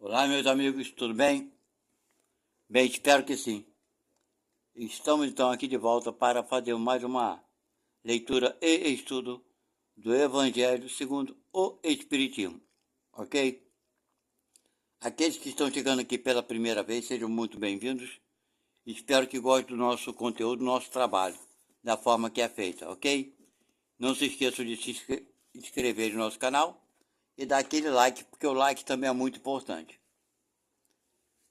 Olá, meus amigos, tudo bem? Bem, espero que sim. Estamos então aqui de volta para fazer mais uma leitura e estudo do Evangelho segundo o Espiritismo, ok? Aqueles que estão chegando aqui pela primeira vez, sejam muito bem-vindos. Espero que gostem do nosso conteúdo, do nosso trabalho, da forma que é feita, ok? Não se esqueçam de se inscrever no nosso canal e dar aquele like, porque o like também é muito importante.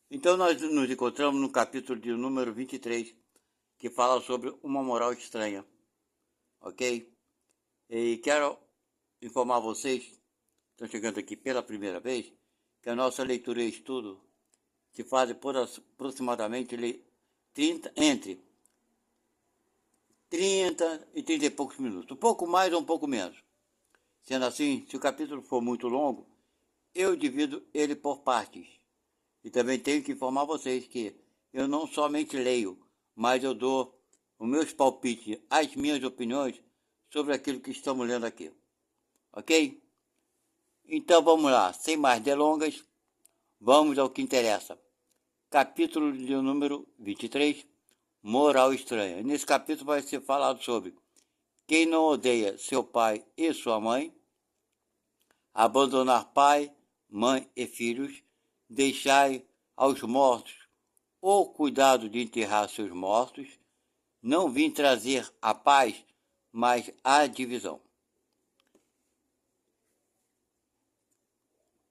Então nós nos encontramos no capítulo de número 23, que fala sobre uma moral estranha, ok? E quero informar vocês, que estão chegando aqui pela primeira vez, que a nossa leitura e estudo se faz por aproximadamente entre 30 e 30 e poucos minutos, um pouco mais ou um pouco menos. Sendo assim, se o capítulo for muito longo, eu divido ele por partes. E também tenho que informar vocês que eu não somente leio, mas eu dou os meus palpites, as minhas opiniões sobre aquilo que estamos lendo aqui. Ok? Então vamos lá, sem mais delongas, vamos ao que interessa. Capítulo de número 23, Moral Estranha. Nesse capítulo vai ser falado sobre quem não odeia seu pai e sua mãe, abandonar pai, mãe e filhos, deixai aos mortos o cuidado de enterrar seus mortos, não vim trazer a paz, mas a divisão.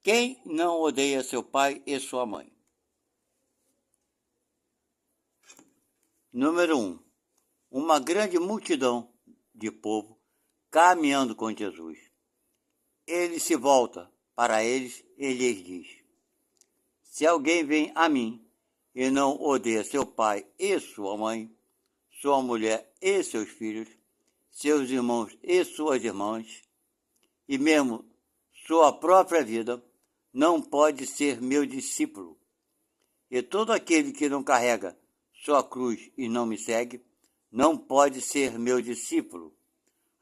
Quem não odeia seu pai e sua mãe? Número 1. Uma grande multidão de povo caminhando com Jesus. Ele se volta para eles e lhes diz: se alguém vem a mim e não odeia seu pai e sua mãe, sua mulher e seus filhos, seus irmãos e suas irmãs, e mesmo sua própria vida, não pode ser meu discípulo. E todo aquele que não carrega sua cruz e não me segue, não pode ser meu discípulo.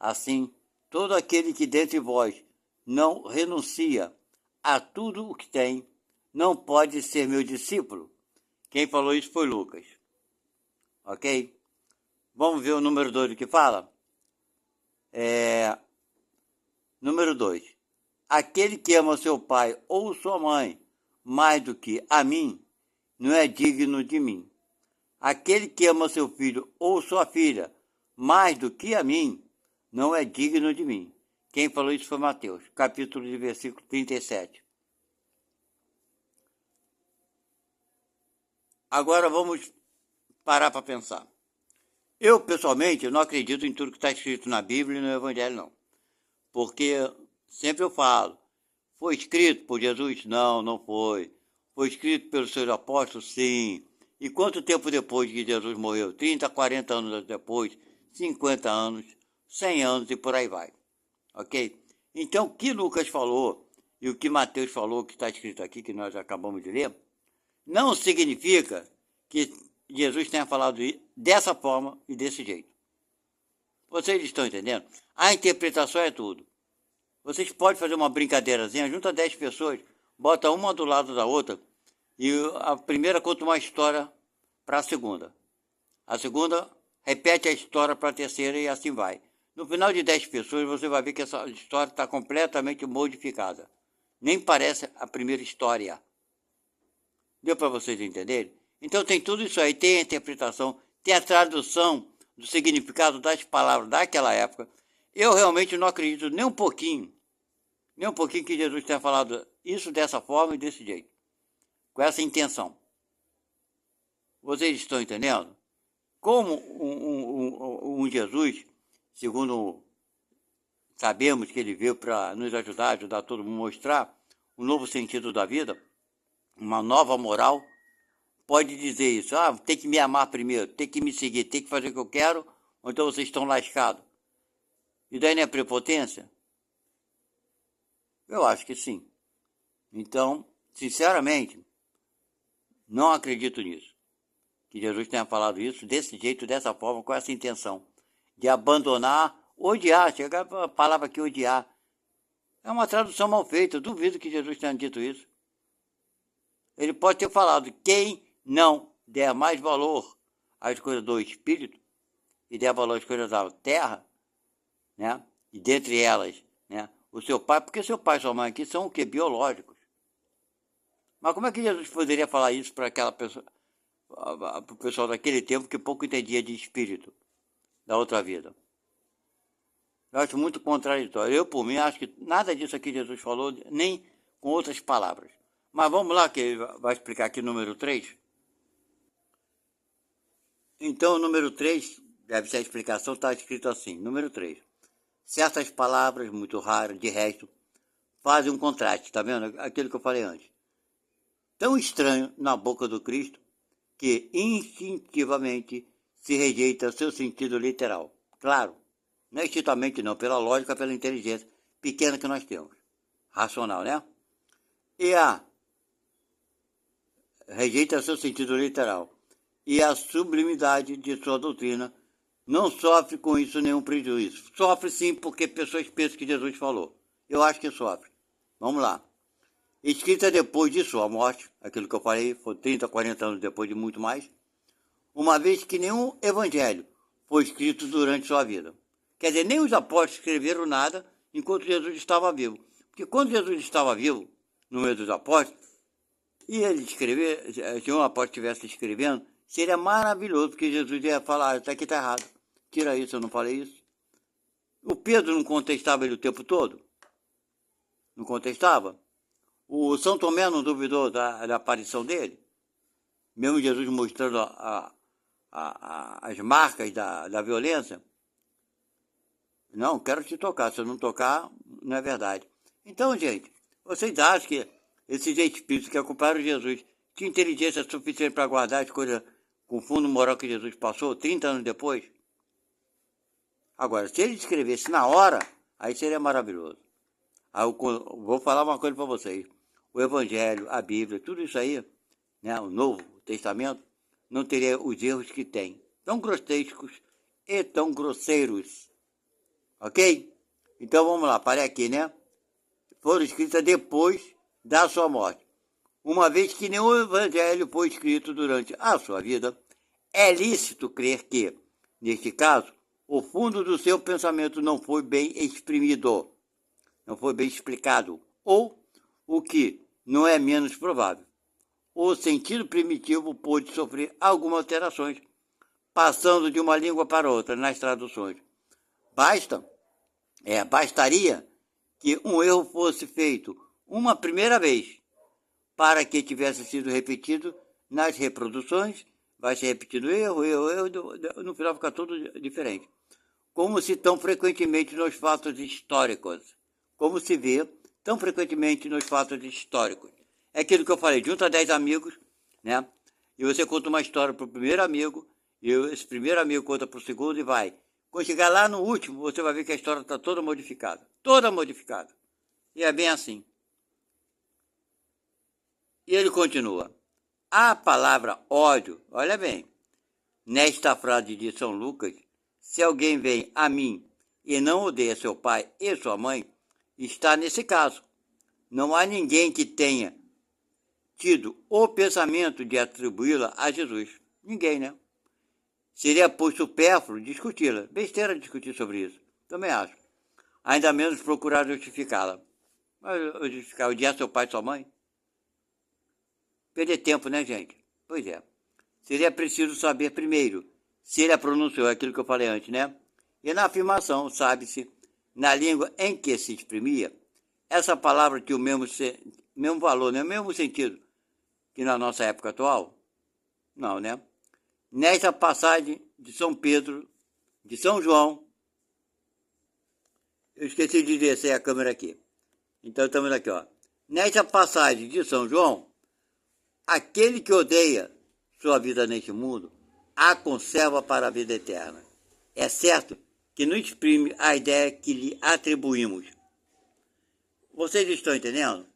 Assim, todo aquele que dentre vós não renuncia a tudo o que tem, não pode ser meu discípulo. Quem falou isso foi Lucas. Ok? Vamos ver o número 2 do que fala? Número 2. Aquele que ama seu pai ou sua mãe mais do que a mim, não é digno de mim. Aquele que ama seu filho ou sua filha mais do que a mim, não é digno de mim. Quem falou isso foi Mateus, capítulo de versículo 37. Agora vamos parar para pensar. Eu, pessoalmente, não acredito em tudo que está escrito na Bíblia e no Evangelho, não. Porque sempre eu falo, foi escrito por Jesus? Não, não foi. Foi escrito pelos seus apóstolos? Sim. E quanto tempo depois que Jesus morreu? 30, 40 anos depois, 50 anos, 100 anos e por aí vai. Ok? Então, o que Lucas falou e o que Mateus falou, que está escrito aqui, que nós acabamos de ler, não significa que Jesus tenha falado dessa forma e desse jeito. Vocês estão entendendo? A interpretação é tudo. Vocês podem fazer uma brincadeirazinha, junta 10 pessoas, bota uma do lado da outra, e a primeira conta uma história para a segunda. A segunda repete a história para a terceira e assim vai. No final de 10 pessoas, você vai ver que essa história está completamente modificada. Nem parece a primeira história. Deu para vocês entenderem? Então tem tudo isso aí, tem a interpretação, tem a tradução do significado das palavras daquela época. Eu realmente não acredito nem um pouquinho que Jesus tenha falado isso dessa forma e desse jeito, com essa intenção. Vocês estão entendendo? Como um Jesus, segundo sabemos que ele veio para nos ajudar todo mundo a mostrar um novo sentido da vida, uma nova moral, pode dizer isso, tem que me amar primeiro, tem que me seguir, tem que fazer o que eu quero, ou então vocês estão lascados. E daí não é prepotência? Eu acho que sim. Então, sinceramente, não acredito nisso. Que Jesus tenha falado isso desse jeito, dessa forma, com essa intenção. De abandonar, odiar, chega a palavra aqui, odiar. É uma tradução mal feita, eu duvido que Jesus tenha dito isso. Ele pode ter falado, quem não der mais valor às coisas do espírito e der valor às coisas da terra, né? E dentre elas, né? O seu pai, porque seu pai e sua mãe aqui são o quê? Biológicos. Mas como é que Jesus poderia falar isso para aquela pessoa, para o pessoal daquele tempo que pouco entendia de espírito da outra vida? Eu acho muito contraditório. Eu, por mim, acho que nada disso aqui Jesus falou, nem com outras palavras. Mas vamos lá, que ele vai explicar aqui o número 3. Então, o número 3, deve ser a explicação, está escrito assim. Número 3. Certas palavras, muito raras, de resto, fazem um contraste, tá vendo? Aquilo que eu falei antes. Tão estranho na boca do Cristo, que instintivamente se rejeita seu sentido literal. Claro, não é instintivamente não, pela lógica, pela inteligência pequena que nós temos. Racional, né? E rejeita seu sentido literal. E a sublimidade de sua doutrina não sofre com isso nenhum prejuízo. Sofre sim, porque pessoas pensam que Jesus falou. Eu acho que sofre. Vamos lá. Escrita depois de sua morte, aquilo que eu falei, foi 30, 40 anos depois de muito mais, uma vez que nenhum evangelho foi escrito durante sua vida. Quer dizer, nem os apóstolos escreveram nada enquanto Jesus estava vivo. Porque quando Jesus estava vivo, no meio dos apóstolos, e ele escrever, se um apóstolo estivesse escrevendo, seria maravilhoso, porque Jesus ia falar, isso aqui está errado. Tira isso, eu não falei isso. O Pedro não contestava ele o tempo todo? Não contestava? O São Tomé não duvidou da aparição dele? Mesmo Jesus mostrando as marcas da violência? Não, quero te tocar. Se eu não tocar, não é verdade. Então, gente, vocês acham que esses espíritos que acompanharam Jesus tinham inteligência suficiente para guardar as coisas com o fundo moral que Jesus passou 30 anos depois? Agora, se ele escrevesse na hora, aí seria maravilhoso. Aí eu vou falar uma coisa para vocês. O Evangelho, a Bíblia, tudo isso aí, né, o Novo Testamento, não teria os erros que tem. Tão grotescos e tão grosseiros. Ok? Então vamos lá, parei aqui, né? Foram escritas depois da sua morte. Uma vez que nenhum evangelho foi escrito durante a sua vida, é lícito crer que, neste caso, o fundo do seu pensamento não foi bem exprimido, não foi bem explicado, ou, o que não é menos provável, o sentido primitivo pôde sofrer algumas alterações, passando de uma língua para outra nas traduções. Bastaria que um erro fosse feito uma primeira vez, para que tivesse sido repetido nas reproduções, vai ser repetido erro, no final fica tudo diferente. Como se tão frequentemente nos fatos históricos. Como se vê tão frequentemente nos fatos históricos. É aquilo que eu falei, junta 10 amigos, né? E você conta uma história para o primeiro amigo, e esse primeiro amigo conta para o segundo e vai. Quando chegar lá no último, você vai ver que a história está toda modificada. Toda modificada. E é bem assim. E ele continua. A palavra ódio, olha bem, nesta frase de São Lucas, se alguém vem a mim e não odeia seu pai e sua mãe, está nesse caso. Não há ninguém que tenha tido o pensamento de atribuí-la a Jesus. Ninguém, né? Seria, pois, supérfluo discuti-la. Besteira discutir sobre isso. Também acho. Ainda menos procurar justificá-la. Mas justificar odiar seu pai e sua mãe? Perder tempo, né, gente? Pois é. Seria preciso saber primeiro se ele a pronunciou, aquilo que eu falei antes, né? E na afirmação, sabe-se, na língua em que se exprimia, essa palavra tinha o mesmo valor, né? O mesmo sentido que na nossa época atual? Não, né? Nesta passagem de São Pedro, de São João, eu esqueci de descer a câmera aqui. Então estamos aqui, ó. Nesta passagem de São João, aquele que odeia sua vida neste mundo, a conserva para a vida eterna. É certo que não exprime a ideia que lhe atribuímos. Vocês estão entendendo?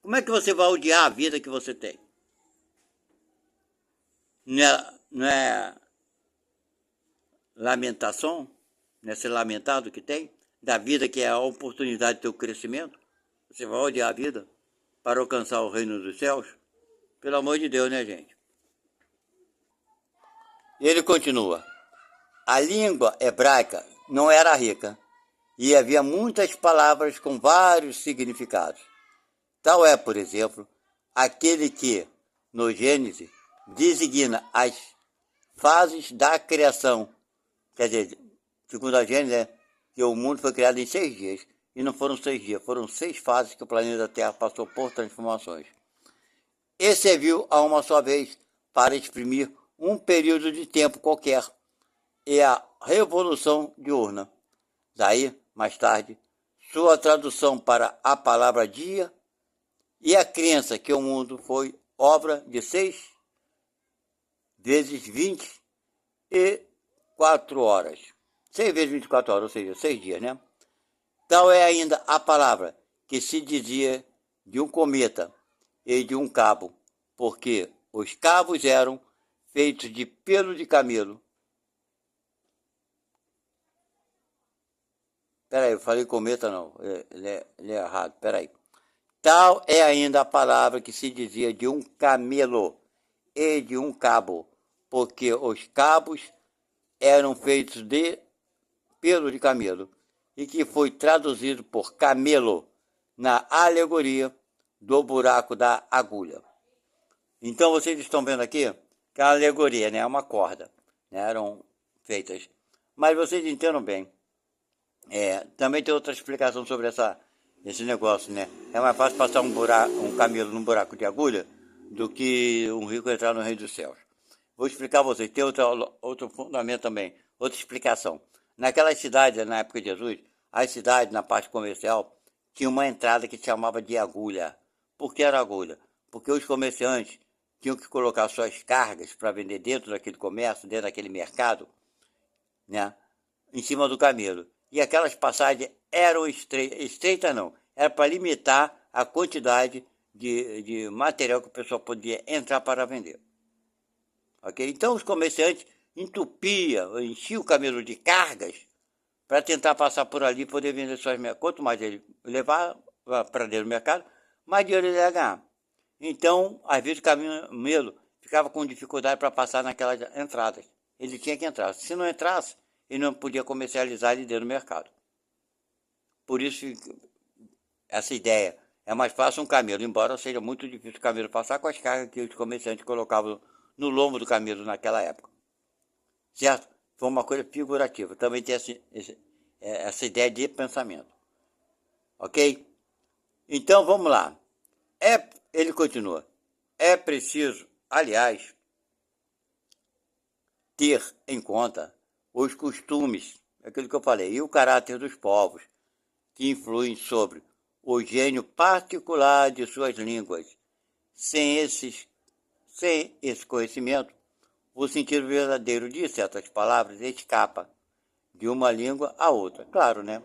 Como é que você vai odiar a vida que você tem? Não é lamentação? Não é ser lamentado que tem? Da vida que é a oportunidade do teu crescimento? Você vai odiar a vida para alcançar o reino dos céus? Pelo amor de Deus, né, gente? E ele continua. A língua hebraica não era rica e havia muitas palavras com vários significados. Tal é, por exemplo, aquele que, no Gênesis, designa as fases da criação. Quer dizer, segundo a Gênesis, né, que o mundo foi criado em 6 dias. E não foram 6 dias, foram 6 fases que o planeta Terra passou por transformações. E serviu a uma só vez para exprimir um período de tempo qualquer, e a Revolução diurna. Daí, mais tarde, sua tradução para a palavra dia e a crença que o mundo foi obra de 6 vezes 24 horas. 6 vezes 24 horas, ou seja, 6 dias, né? Tal é ainda a palavra que se dizia de um cometa e de um cabo, porque os cabos eram feitos de pelo de camelo. Peraí, eu falei cometa não, ele é errado, peraí. Tal é ainda a palavra que se dizia de um camelo e de um cabo, porque os cabos eram feitos de pelo de camelo, e que foi traduzido por camelo na alegoria do buraco da agulha. Então vocês estão vendo aqui que a alegoria, né, é uma corda, né, eram feitas. Mas vocês entendam bem, também tem outra explicação sobre esse negócio, né? É mais fácil passar um camelo num buraco de agulha do que um rico entrar no reino dos céus. Vou explicar a vocês, tem outro fundamento também, outra explicação. Naquelas cidades, na época de Jesus, as cidades, na parte comercial, tinha uma entrada que se chamava de agulha. Por que era agulha? Porque os comerciantes tinham que colocar suas cargas para vender dentro daquele comércio, dentro daquele mercado, né, em cima do camelo. E aquelas passagens eram estreitas não, era para limitar a quantidade de material que o pessoal podia entrar para vender. Ok? Então os comerciantes enchiam o camelo de cargas para tentar passar por ali e poder vender suas mercadorias. Quanto mais ele levar para dentro do mercado, mais dinheiro ele ia ganhar. Então, às vezes o camelo ficava com dificuldade para passar naquelas entradas. Ele tinha que entrar. Se não entrasse, ele não podia comercializar ali dentro do mercado. Por isso, essa ideia é mais fácil um camelo, embora seja muito difícil o camelo passar com as cargas que os comerciantes colocavam no lombo do camelo naquela época. Certo? Foi uma coisa figurativa. Também tem essa ideia de pensamento. Ok? Então, vamos lá. Ele continua. É preciso, aliás, ter em conta os costumes, aquilo que eu falei, e o caráter dos povos, que influem sobre o gênio particular de suas línguas. Sem esse conhecimento, o sentido verdadeiro de certas palavras escapa de uma língua a outra. Claro, né?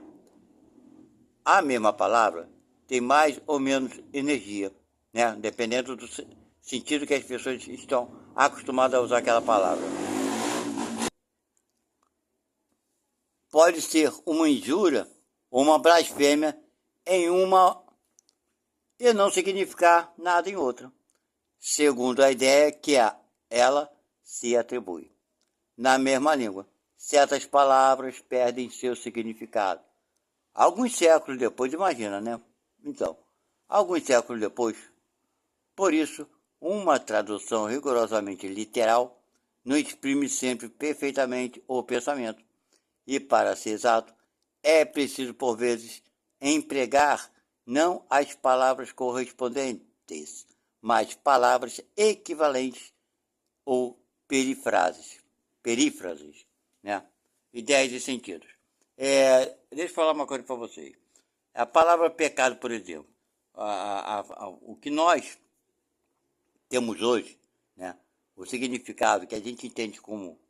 A mesma palavra tem mais ou menos energia, né? Dependendo do sentido que as pessoas estão acostumadas a usar aquela palavra. Pode ser uma injúria ou uma blasfêmia em uma e não significar nada em outra, segundo a ideia que ela se atribui. Na mesma língua, certas palavras perdem seu significado. Alguns séculos depois, imagina, né? Então, alguns séculos depois, por isso, uma tradução rigorosamente literal não exprime sempre perfeitamente o pensamento. E, para ser exato, é preciso, por vezes, empregar não as palavras correspondentes, mas palavras equivalentes ou perífrases, né? Ideias e sentidos. Deixa eu falar uma coisa para vocês. A palavra pecado, por exemplo, o que nós temos hoje, né? O significado que a gente entende como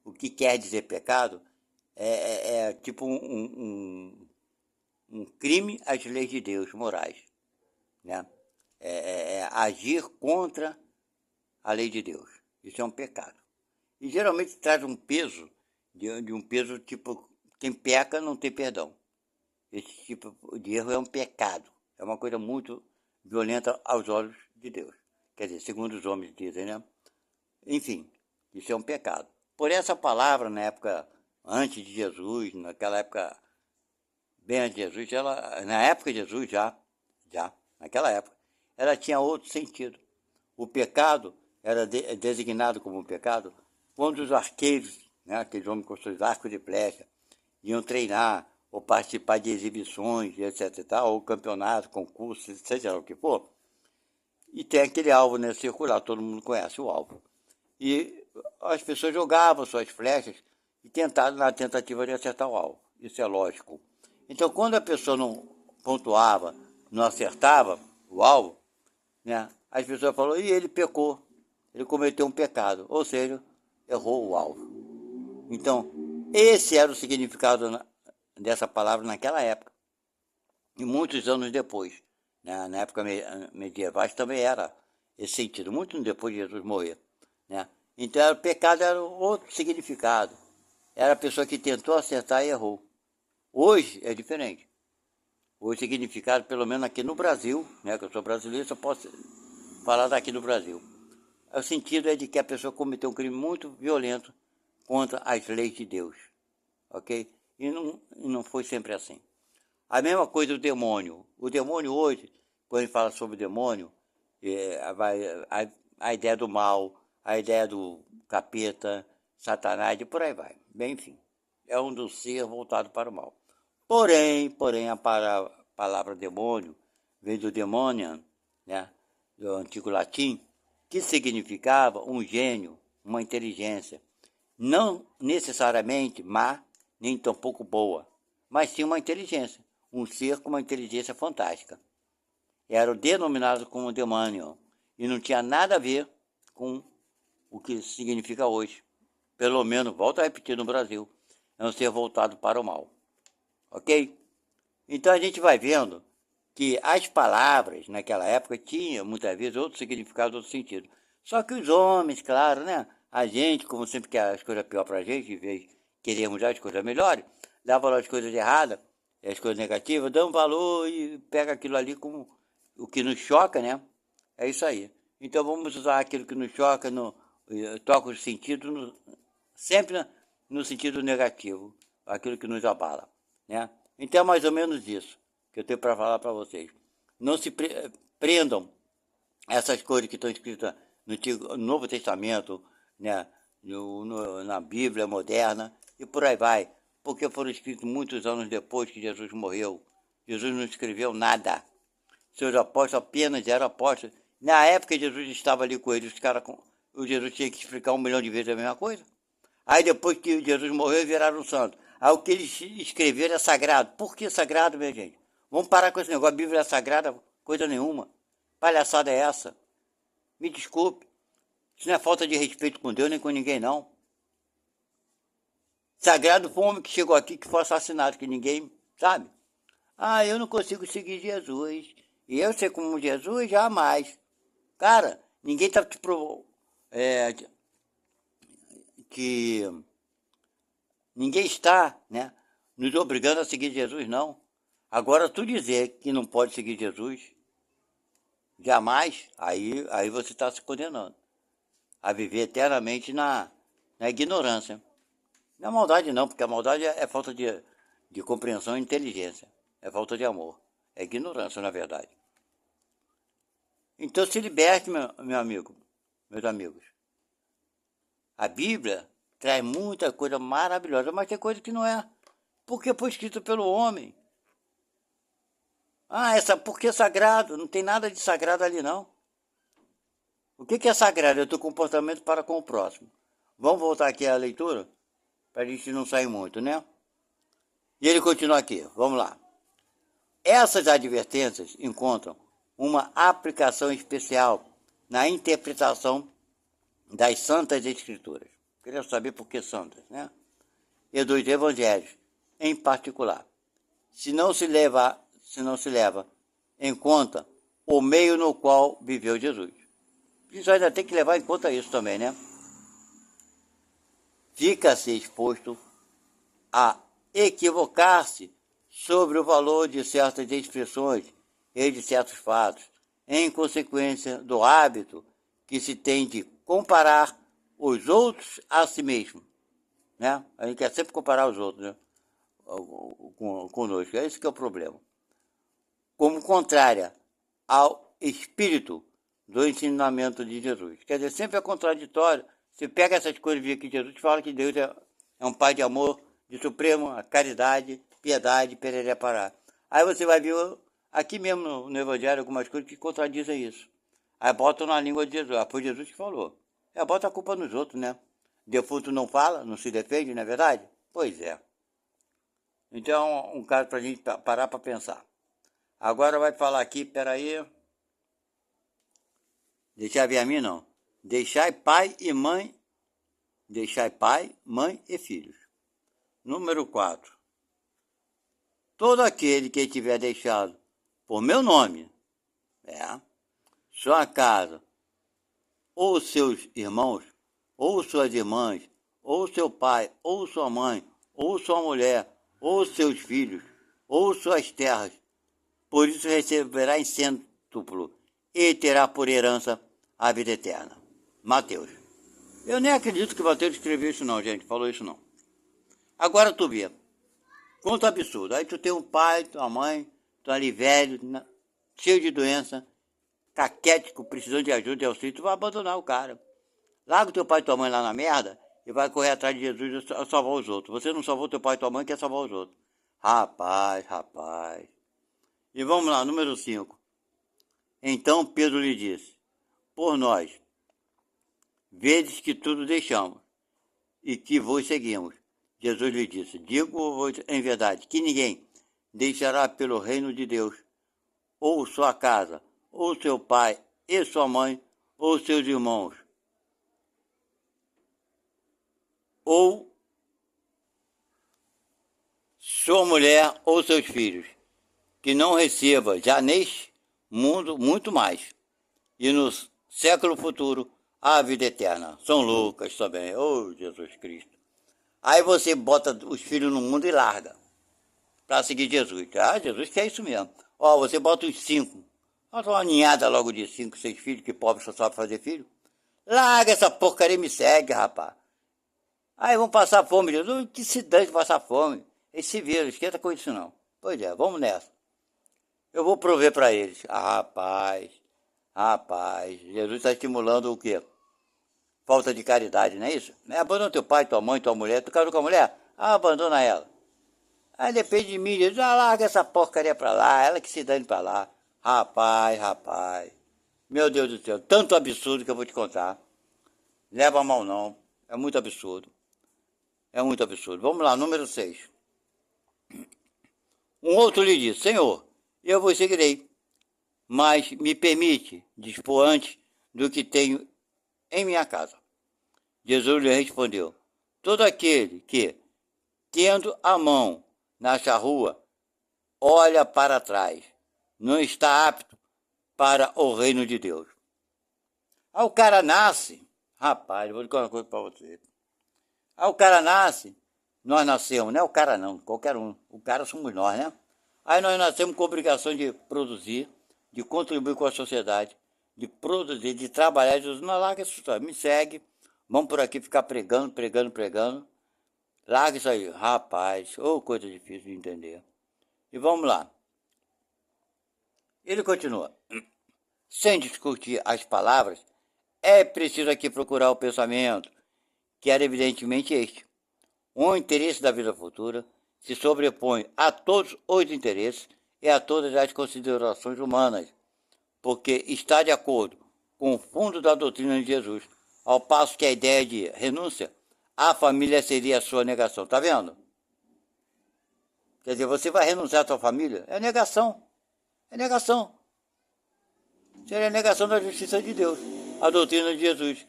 o que quer dizer pecado, é tipo um crime às leis de Deus, morais, né? É agir contra a lei de Deus. Isso é um pecado. E geralmente traz um peso, de um peso tipo, quem peca não tem perdão. Esse tipo de erro é um pecado. É uma coisa muito violenta aos olhos de Deus. quer dizer, segundo os homens dizem, né? Enfim, isso é um pecado. Por essa palavra, na época antes de Jesus, naquela época, bem antes de Jesus, na época de Jesus naquela época, ela tinha outro sentido. O pecado era designado como pecado quando os arqueiros, né, aqueles homens com seus arcos de flecha, iam treinar ou participar de exibições, etc. e tal, ou campeonatos, concursos, seja lá o que for. E tem aquele alvo, né, circular, todo mundo conhece o alvo. E as pessoas jogavam suas flechas e tentavam na tentativa de acertar o alvo. Isso é lógico. Então, quando a pessoa não pontuava, não acertava o alvo, né, as pessoas falaram, e ele pecou, ele cometeu um pecado, ou seja, errou o alvo. Então, esse era o significado dessa palavra naquela época. E muitos anos depois, né, na época medieval também era esse sentido, muito depois de Jesus morrer. Né? Então, o pecado era outro significado. Era a pessoa que tentou acertar e errou. Hoje é diferente. Hoje, significado, pelo menos aqui no Brasil, né, que eu sou brasileiro, só posso falar daqui do Brasil. O sentido é de que a pessoa cometeu um crime muito violento contra as leis de Deus. Ok? E não foi sempre assim. A mesma coisa do demônio. O demônio hoje, quando a gente fala sobre o demônio, a ideia do mal, a ideia do capeta, Satanás e por aí vai. Bem, enfim, é um do ser voltado para o mal. Porém, a palavra demônio vem do demonian, né, do antigo latim, que significava um gênio, uma inteligência, não necessariamente má, nem tampouco boa, mas sim uma inteligência, um ser com uma inteligência fantástica. Era denominado como demônio e não tinha nada a ver com o que significa hoje. Pelo menos, volto a repetir, no Brasil, é um ser voltado para o mal. Ok? Então a gente vai vendo que as palavras naquela época tinham muitas vezes outro significado, outro sentido. Só que os homens, claro, né? A gente, como sempre quer as coisas piores para a gente, em vez de queremos já as coisas melhores, dá valor às coisas erradas, as coisas negativas, dá um valor e pega aquilo ali como o que nos choca, né? É isso aí. Então vamos usar aquilo que nos choca, toca o sentido, sempre no sentido negativo, aquilo que nos abala, né? Então é mais ou menos isso que eu tenho para falar para vocês. Não se prendam essas coisas que estão escritas no Novo Testamento, né, na Bíblia moderna e por aí vai, porque foram escritos muitos anos depois que Jesus morreu. Jesus não escreveu nada. Seus apóstolos apenas eram apóstolos. Na época Jesus estava ali com eles, o Jesus tinha que explicar 1 milhão de vezes a mesma coisa. Aí depois que Jesus morreu, viraram santos. Aí o que eles escreveram é sagrado. Por que sagrado, minha gente? Vamos parar com esse negócio. A Bíblia é sagrada, coisa nenhuma. Palhaçada é essa? Me desculpe. Isso não é falta de respeito com Deus nem com ninguém, não. Sagrado foi um homem que chegou aqui que foi assassinado, que ninguém sabe. Ah, eu não consigo seguir Jesus. E eu ser como Jesus, jamais. Cara, ninguém está te provando. Que ninguém está, né, nos obrigando a seguir Jesus, não. Agora, tu dizer que não pode seguir Jesus, jamais, aí você está se condenando a viver eternamente na ignorância. Não é maldade não, porque a maldade é falta de compreensão e inteligência. É falta de amor. É ignorância, na verdade. Então se liberte, meu amigo, meus amigos. A Bíblia traz muita coisa maravilhosa, mas tem coisa que não é. Porque foi escrito pelo homem. Ah, porque é sagrado. Não tem nada de sagrado ali, não. O que é sagrado? É o teu comportamento para com o próximo. Vamos voltar aqui à leitura? Para a gente não sair muito, né? E ele continua aqui. Vamos lá. Essas advertências encontram uma aplicação especial na interpretação das Santas Escrituras. Queria saber por que santas, né? E dos Evangelhos, em particular. Se não se leva em conta o meio no qual viveu Jesus. Isso ainda tem que levar em conta isso também, né? Fica-se exposto a equivocar-se sobre o valor de certas expressões e de certos fatos, em consequência do hábito que se tem de comparar os outros a si mesmo, né? A gente quer sempre comparar os outros, né? Conosco. Esse que é o problema. Como contrária ao espírito do ensinamento de Jesus. Quer dizer, sempre é contraditório. Você pega essas coisas aqui de Jesus e fala que Deus é um pai de amor, de suprema caridade, piedade, pereré pará. Aí você vai ver aqui mesmo no Evangelho algumas coisas que contradizem isso. Aí botam na língua de Jesus. Foi Jesus que falou. Bota a culpa nos outros, né? Defunto não fala, não se defende, não é verdade? Pois é. Então, um caso para a gente parar para pensar. Agora vai falar aqui, peraí. Deixar ver a mim, não. Deixai pai e mãe. Deixai pai, mãe e filhos. Número 4. Todo aquele que tiver deixado por meu nome, sua casa, ou seus irmãos, ou suas irmãs, ou seu pai, ou sua mãe, ou sua mulher, ou seus filhos, ou suas terras, por isso receberá em cêntuplo e terá por herança a vida eterna. Mateus. Eu nem acredito que Mateus escreveu isso não, gente, falou isso não. Agora tu vê, quanto absurdo. Aí tu tem um pai, tua mãe, tu ali velho, cheio de doença, caquético, precisando de ajuda e auxílio, tu vai abandonar o cara. Larga o teu pai e tua mãe lá na merda e vai correr atrás de Jesus e salvar os outros. Você não salvou teu pai e tua mãe, quer salvar os outros. Rapaz. E vamos lá, número 5. Então Pedro lhe disse, por nós, vedes que tudo deixamos e que vos seguimos. Jesus lhe disse, digo-vos em verdade, que ninguém deixará pelo reino de Deus, ou sua casa, ou seu pai e sua mãe, ou seus irmãos, ou sua mulher ou seus filhos, que não receba já neste mundo muito mais, e no século futuro a vida eterna. São Lucas também, Jesus Cristo. Aí você bota os filhos no mundo e larga, para seguir Jesus. Jesus quer isso mesmo. Você bota os 5, bota uma ninhada logo de 5, 6 filhos, que pobre só sabe fazer filho. Larga essa porcaria e me segue, rapaz. Aí vão passar fome, Jesus, que se dane de passar fome. Eles se viram, esquenta com isso não. Pois é, vamos nessa. Eu vou prover para eles. Rapaz, Jesus está estimulando o quê? Falta de caridade, não é isso? Abandona teu pai, tua mãe, tua mulher. Tu casou com a mulher? Abandona ela. Aí depende de mim, Jesus, larga essa porcaria pra lá, ela que se dane pra lá. Rapaz. Meu Deus do céu, tanto absurdo que eu vou te contar. Leva a mal não, é muito absurdo. Vamos lá, número 6. Um outro lhe disse, Senhor, eu vos seguirei, mas me permite dispor antes do que tenho em minha casa. Jesus lhe respondeu, todo aquele que, tendo a mão na charrua, olha para trás, não está apto para o reino de Deus. Aí o cara nasce, rapaz, eu vou dizer uma coisa para você. Aí o cara nasce, nós nascemos, não é o cara não, qualquer um, o cara somos nós, né? Aí nós nascemos com a obrigação de produzir, de contribuir com a sociedade, de produzir, de trabalhar. Jesus, não larga essa história, me segue, vamos por aqui ficar pregando. Larga isso aí, rapaz, coisa difícil de entender. E vamos lá. Ele continua. Sem discutir as palavras, é preciso aqui procurar o pensamento, que era evidentemente este. O interesse da vida futura se sobrepõe a todos os interesses e a todas as considerações humanas, porque está de acordo com o fundo da doutrina de Jesus, ao passo que a ideia de renúncia à família seria a sua negação. Tá vendo? Quer dizer, você vai renunciar à sua família? É negação. Seria a negação da justiça de Deus, a doutrina de Jesus.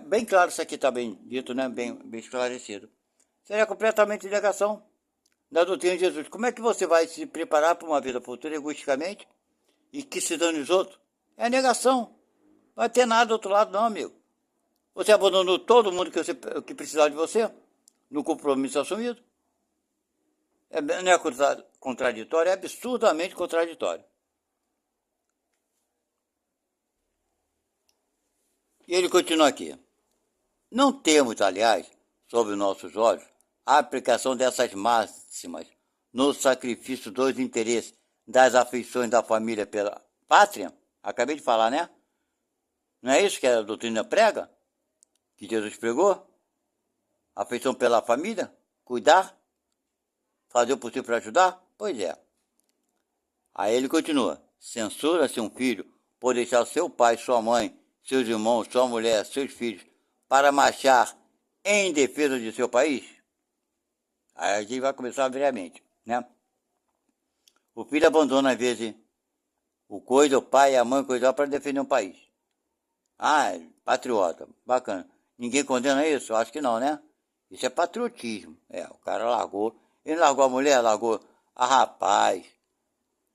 Bem claro isso aqui está bem dito, né? Bem esclarecido. Seria completamente negação da doutrina de Jesus. Como é que você vai se preparar para uma vida futura egoisticamente e que se dane os outros? É negação. Não vai ter nada do outro lado não, amigo. Você abandonou todo mundo que precisava de você no compromisso assumido. Não é contraditório, é absurdamente contraditório. E ele continua aqui. Não temos, aliás, sob nossos olhos, a aplicação dessas máximas no sacrifício dos interesses, das afeições da família pela pátria? Acabei de falar, né? Não é isso que a doutrina prega? Que Jesus pregou? Afeição pela família? Cuidar? Fazer o possível para ajudar? Pois é. Aí ele continua. Censura-se um filho por deixar seu pai, sua mãe, seus irmãos, sua mulher, seus filhos, para marchar em defesa de seu país? Aí a gente vai começar a abrir a mente, né? O filho abandona, às vezes, o pai e a mãe coisa para defender um país. Ah, patriota, bacana. Ninguém condena isso? Acho que não, né? Isso é patriotismo. O cara largou. Ele largou a mulher, largou a rapaz.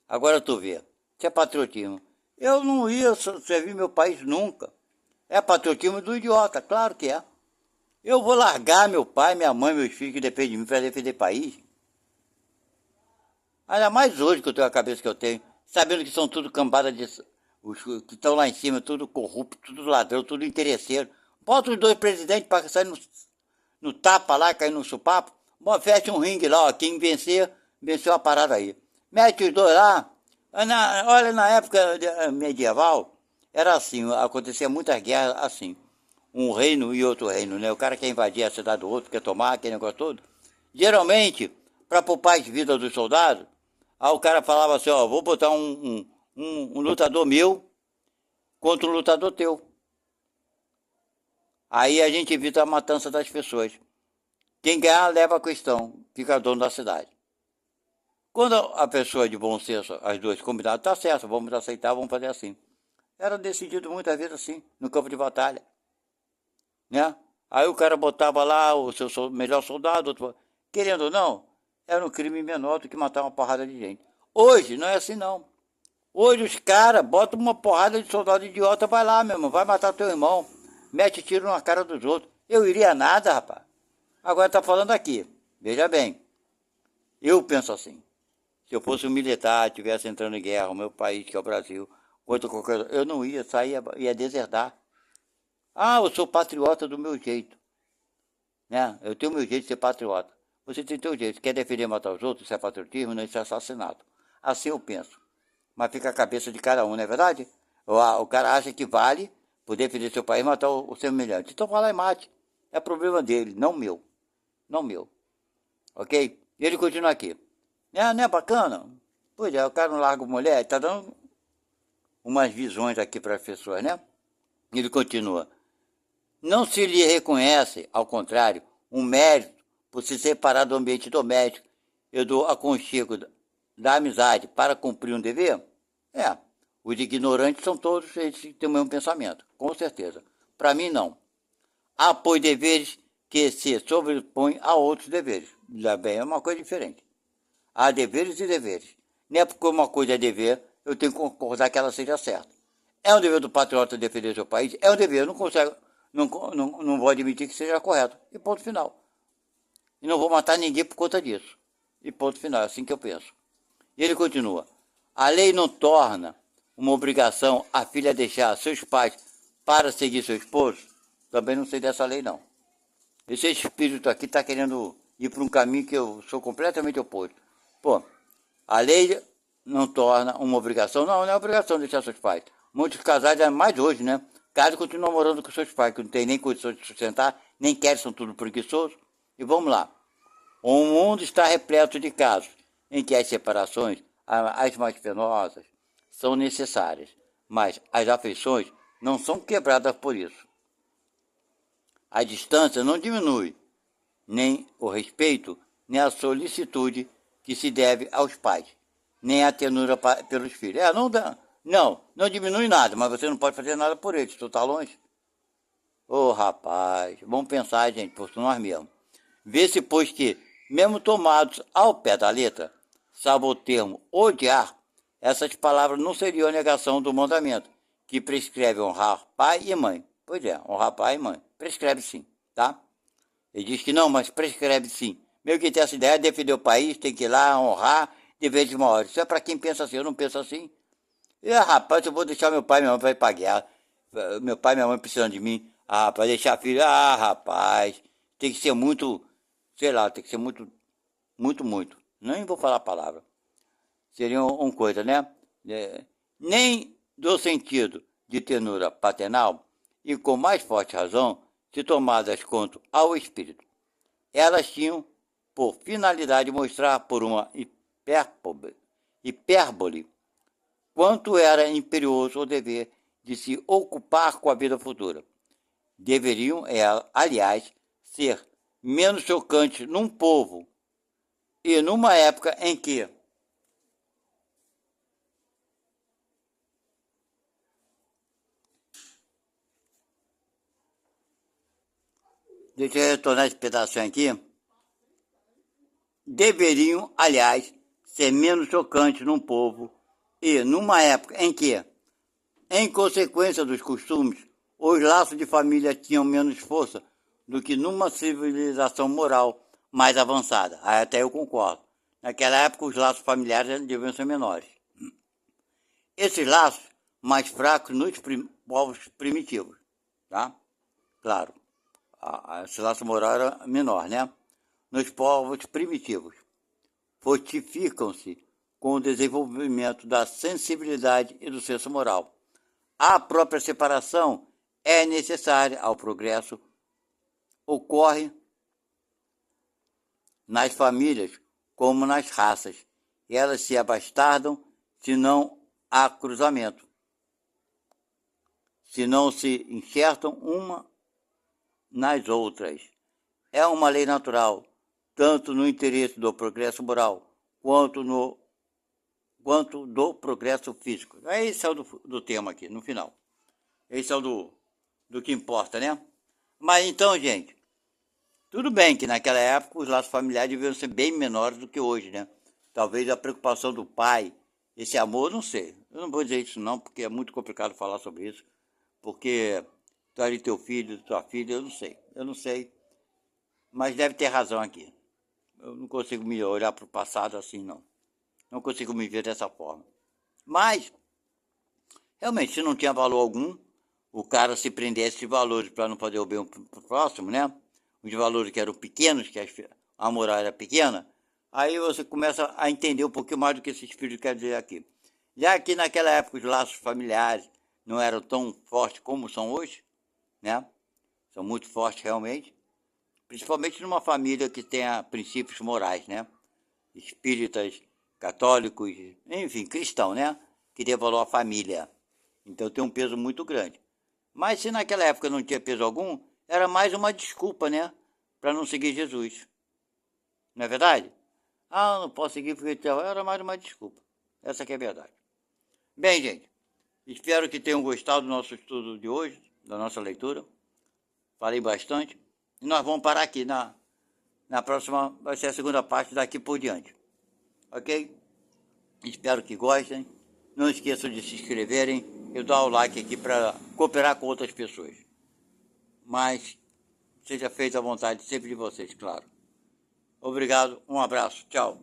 Agora tu vê, isso é patriotismo. Eu não ia servir meu país nunca. É patriotismo do idiota, claro que é. Eu vou largar meu pai, minha mãe, meus filhos que dependem de mim para defender o país? Ainda mais hoje que eu tenho a cabeça que eu tenho, sabendo que são tudo cambada de... Os que estão lá em cima, tudo corrupto, tudo ladrão, tudo interesseiro. Bota os dois presidentes para sair no tapa lá, cair no chupapo. Bom, fecha um ringue lá, ó, quem vencer, venceu a parada aí. Mete os dois lá. Olha, na época medieval, era assim, acontecia muitas guerras assim. Um reino e outro reino, né? O cara quer invadir a cidade do outro, quer tomar, aquele negócio todo. Geralmente, para poupar as vidas dos soldados, aí o cara falava assim, ó, vou botar um lutador meu contra um lutador teu. Aí a gente evita a matança das pessoas. Quem ganhar leva a questão, fica dono da cidade. Quando a pessoa de bom senso, as duas combinaram, tá certo, vamos aceitar, vamos fazer assim. Era decidido muitas vezes assim, no campo de batalha. Né? Aí o cara botava lá o seu melhor soldado, outro, querendo ou não, era um crime menor do que matar uma porrada de gente. Hoje não é assim não. Hoje os caras botam uma porrada de soldado idiota, vai lá, meu irmão, vai matar teu irmão, mete tiro na cara dos outros. Eu iria nada, rapaz. Agora tá falando aqui, veja bem, eu penso assim, se eu fosse um militar, estivesse entrando em guerra, o meu país, que é o Brasil, contra qualquer outro, eu não ia sair, ia deserdar. Ah, eu sou patriota do meu jeito, né? Eu tenho o meu jeito de ser patriota. Você tem o seu jeito, quer defender matar os outros, isso é patriotismo, não, isso é assassinato. Assim eu penso. Mas fica a cabeça de cada um, não é verdade? O cara acha que vale por defender seu país matar o semelhante. Então vai lá e mate. É problema dele, não meu. Não meu. Ok? E ele continua aqui. Não é bacana? Pois é, o cara não larga a mulher, está dando umas visões aqui para as pessoas, né? Ele continua. Não se lhe reconhece, ao contrário, um mérito por se separar do ambiente doméstico e do aconchego da amizade para cumprir um dever? Os ignorantes são todos eles que têm o mesmo pensamento, com certeza. Para mim, não. Há, pois, deveres que se sobrepõem a outros deveres. Já bem, é uma coisa diferente. Há deveres e deveres. Não é porque uma coisa é dever, eu tenho que concordar que ela seja certa. É um dever do patriota defender seu país? É um dever, eu não vou admitir que seja correto. E ponto final. E não vou matar ninguém por conta disso. E ponto final, é assim que eu penso. E ele continua. A lei não torna uma obrigação a filha deixar seus pais para seguir seu esposo? Também não sei dessa lei, não. Esse espírito aqui está querendo ir para um caminho que eu sou completamente oposto. Pô, a lei não torna uma obrigação? Não é obrigação deixar seus pais. Muitos casais, mais hoje, né? Casos continuam morando com seus pais, que não tem nem condições de sustentar, nem querem, são tudo preguiçosos. E vamos lá. O mundo está repleto de casos em que as separações, as mais penosas, são necessárias, mas as afeições não são quebradas por isso. A distância não diminui nem o respeito, nem a solicitude que se deve aos pais, nem a ternura pelos filhos. Não diminui nada, mas você não pode fazer nada por eles, tu tá longe. Ô rapaz, vamos pensar, gente, por nós mesmos. Vê-se, pois, que, mesmo tomados ao pé da letra, salvo o termo odiar, essas palavras não seriam a negação do mandamento, que prescreve honrar pai e mãe. Pois é, honrar pai e mãe. Prescreve sim, tá? Ele diz que não, mas prescreve sim. Mesmo que tenha essa ideia, defender o país, tem que ir lá honrar, dever de maior. Isso é para quem pensa assim, eu não penso assim. Rapaz, eu vou deixar meu pai e minha mãe para ir para a guerra. meu pai e minha mãe precisando de mim. Ah, para deixar filho, ah, rapaz, tem que ser muito, sei lá, tem que ser muito, muito, muito. Nem vou falar a palavra. Seria coisa, né? É, nem do sentido de ternura paternal, e com mais forte razão, se tomadas conta ao espírito. Elas tinham por finalidade mostrar por uma hipérbole quanto era imperioso o dever de se ocupar com a vida futura. Deveriam, aliás, ser menos chocantes num povo e numa época em que deixa eu retornar esse pedacinho aqui. Deveriam, aliás, ser menos chocantes num povo e numa época em que, em consequência dos costumes, os laços de família tinham menos força do que numa civilização moral mais avançada. Aí até eu concordo. Naquela época os laços familiares deviam ser menores. Esses laços mais fracos nos povos primitivos, tá? Claro, esse laço moral era menor, né? Nos povos primitivos. Fortificam-se com o desenvolvimento da sensibilidade e do senso moral. A própria separação é necessária ao progresso. Ocorre nas famílias como nas raças. Elas se abastardam se não há cruzamento, se não se enxertam uma nas outras. É uma lei natural, tanto no interesse do progresso moral, quanto do progresso físico. Esse é o do tema aqui, no final. Esse é o do que importa, né? Mas então, gente, tudo bem que naquela época os laços familiares deviam ser bem menores do que hoje, né? Talvez a preocupação do pai, esse amor, não sei. Eu não vou dizer isso não, porque é muito complicado falar sobre isso. Porque tu ali teu filho, tua filha, eu não sei. Mas deve ter razão aqui. Eu não consigo me olhar para o passado assim, não. Não consigo me ver dessa forma. Mas, realmente, se não tinha valor algum, o cara se prendesse de valores para não fazer o bem para o próximo, né? Os valores que eram pequenos, que a moral era pequena, aí você começa a entender um pouquinho mais do que esse espírito quer dizer aqui. Já que naquela época os laços familiares não eram tão fortes como são hoje, né? São muito fortes realmente, principalmente numa família que tenha princípios morais, né? Espíritas, católicos, enfim, cristão, né? Que dê valor à família. Então tem um peso muito grande. Mas se naquela época não tinha peso algum, era mais uma desculpa, né? Para não seguir Jesus. Não é verdade? Ah, não posso seguir porque era mais uma desculpa. Essa que é a verdade. Bem, gente, espero que tenham gostado do nosso estudo de hoje, da nossa leitura. Falei bastante. E nós vamos parar aqui na próxima, vai ser a segunda parte daqui por diante. Ok? Espero que gostem. Não esqueçam de se inscreverem e dar o like aqui para cooperar com outras pessoas. Mas seja feito à vontade sempre de vocês, claro. Obrigado, um abraço, tchau.